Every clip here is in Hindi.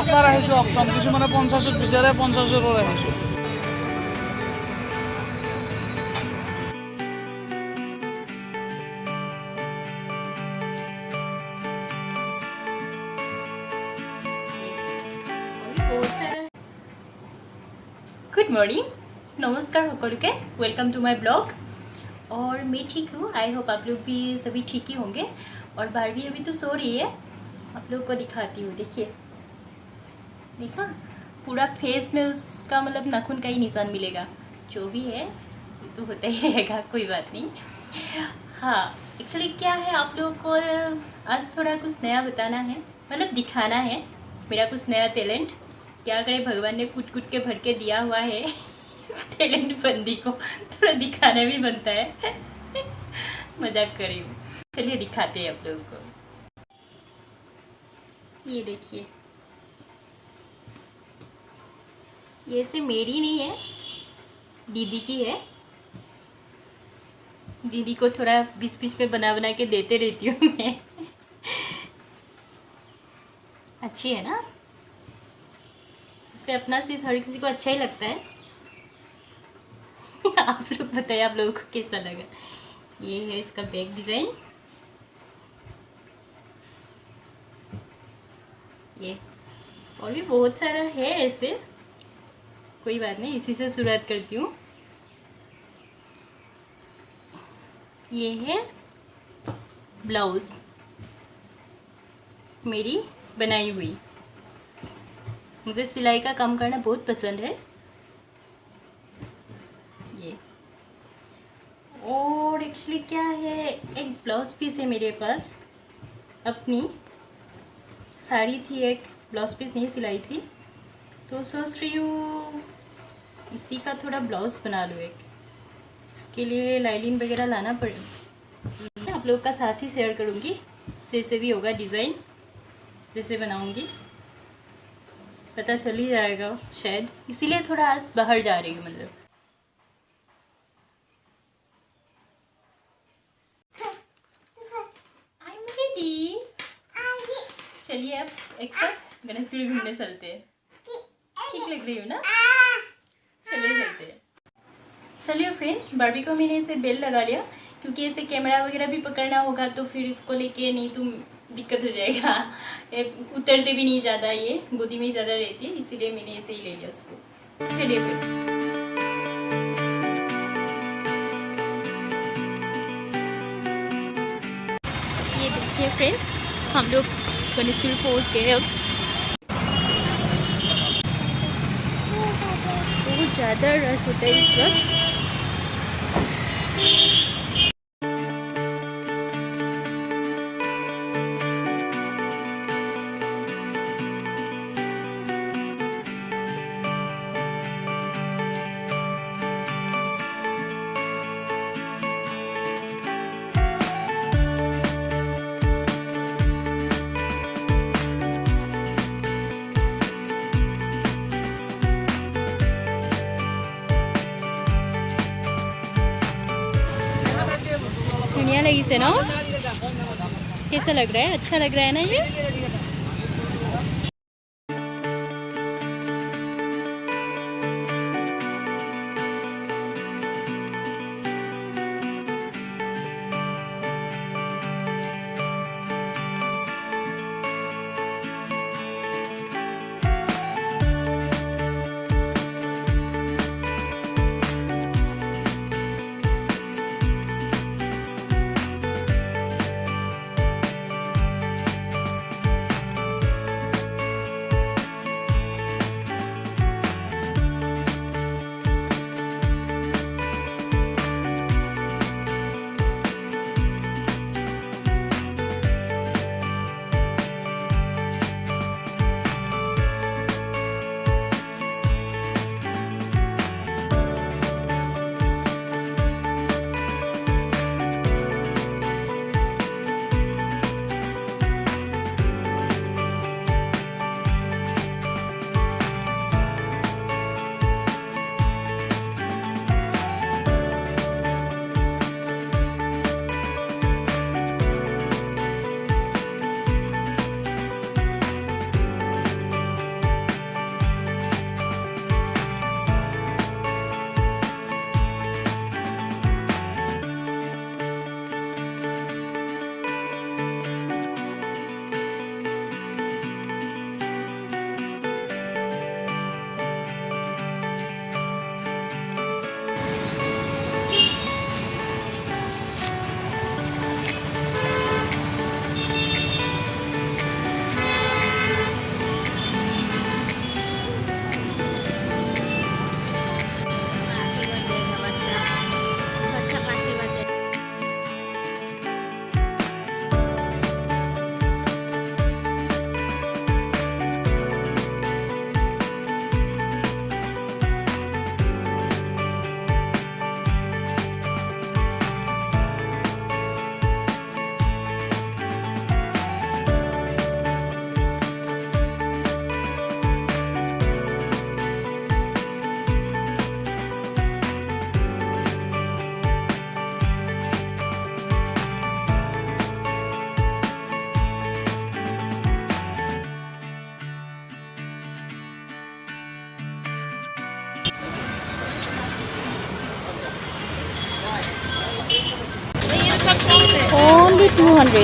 আপনার আহিছোঁ অপশ্যন কিছুমানে 50ত বিচাৰে 50ৰ আহিছোঁ। गुड मॉर्निंग, नमस्कार সকলকে, वेलकम टू माय ब्लॉग। और मैं ठीक हूँ, आई होप आप लोग भी सभी ठीक ही होंगे। और बारबी अभी तो सो रही है, आप लोग को दिखाती हूँ। देखिए, देखा पूरा फेस में उसका मतलब नाखून का ही निशान मिलेगा। जो भी है ये तो होता ही रहेगा, कोई बात नहीं। हाँ, एक्चुअली क्या है, आप लोगों को आज थोड़ा कुछ नया बताना है, मतलब दिखाना है मेरा कुछ नया टैलेंट। क्या करे, भगवान ने कूट कूट के भर के दिया हुआ है टैलेंट बंदी को, थोड़ा दिखाना भी बनता है मजाक कर रही हूँ। चलिए दिखाते हैं आप लोगों को। ये देखिए, ये से मेरी नहीं है, दीदी की है। दीदी को थोड़ा बीच बीच में बना बना के देते रहती हूँ मैं अच्छी है ना, इससे अपना चीज़ हर किसी को अच्छा ही लगता है आप लोग बताइए, आप लोगों को कैसा लगा। ये है इसका बैक डिज़ाइन, ये और भी बहुत सारा है ऐसे, कोई बात नहीं, इसी से शुरुआत करती हूँ। ये है ब्लाउज़ मेरी बनाई हुई। मुझे सिलाई का काम करना बहुत पसंद है। ये और एक्चुअली क्या है, एक ब्लाउज़ पीस है मेरे पास, अपनी साड़ी थी, एक ब्लाउज़ पीस नहीं सिलाई थी, तो सोच रही हूँ इसी का थोड़ा ब्लाउज़ बना लूँ एक। इसके लिए लाइनिंग वगैरह लाना पड़ेगा, आप लोग का साथ ही शेयर करूँगी, जैसे भी होगा डिज़ाइन जैसे बनाऊँगी पता चल ही जाएगा शायद, इसीलिए थोड़ा आज बाहर जा रही हूँ। मतलब आई एम रेडी। चलिए अब एक साथ गणेशगढ़ी घूमने चलते हैं, ठीक लग रही हो ना, चलिए चलते हैं। चलिए फ्रेंड्स, बारबी को मैंने इसे बेल लगा लिया, क्योंकि इसे कैमरा वगैरह भी पकड़ना होगा, तो फिर इसको लेके नहीं तो दिक्कत हो जाएगा। उतरते भी नहीं ज़्यादा, ये गोदी में ही ज़्यादा रहती है, इसीलिए मैंने इसे ही ले लिया उसको। चलिए फिर ये देखिए फ्रेंड्स, हम लोग गणेशगढ़ पहुँच गए। अब बहुत ज़्यादा रस होता है इस वक्त। बढ़िया लगी से ना, कैसा लग रहा है, अच्छा लग रहा है ना ये। ये सब कौन से ओनली 200।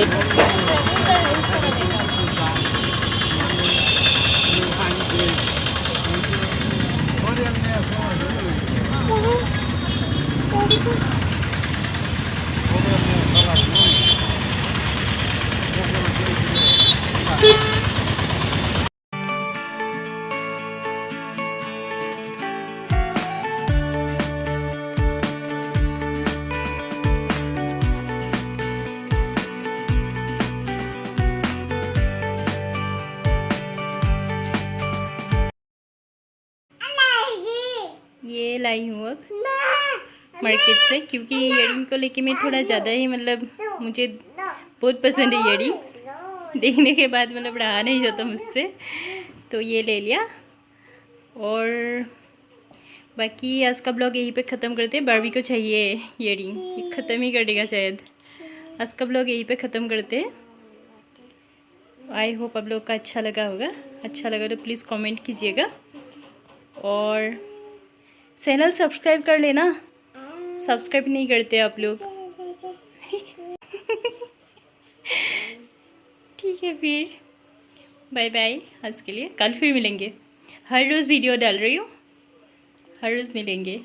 ये लाई हूँ अब मार्केट से, क्योंकि ईयरिंग को लेके मैं थोड़ा ज़्यादा ही मतलब मुझे बहुत पसंद है ईयरिंग्स। देखने के बाद मतलब रहा नहीं जाता मुझसे, तो ये ले लिया। और बाकी आज का ब्लॉग यहीं पे ख़त्म करते हैं। बारबी को चाहिए ईयरिंग, ये ख़त्म ही कर देगा शायद। आज का ब्लॉग यहीं पे ख़त्म करते हैं। आई होप आप लोग का अच्छा लगा होगा। अच्छा लगा तो प्लीज़ कमेंट कीजिएगा और चैनल सब्सक्राइब कर लेना। सब्सक्राइब नहीं करते आप लोग। ठीक है फिर, बाय बाय आज के लिए। कल फिर मिलेंगे। हर रोज़ वीडियो डाल रही हूँ, हर रोज़ मिलेंगे।